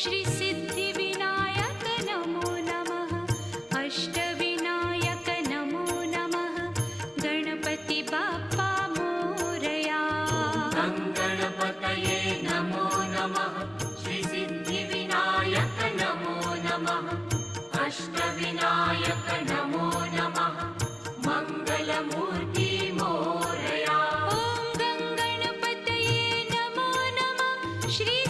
श्री सिद्धिविनायक नमो नमः। अष्टविनायक नमो नमः। गणपति बाप्पा मोरया। गणपतये नमो नमः। श्री सिद्धिविनायक नमो नमः। अष्टविनायक नमो नमः। मंगलमूर्ति मोरया। ॐ गणपतये नमो नमः। श्री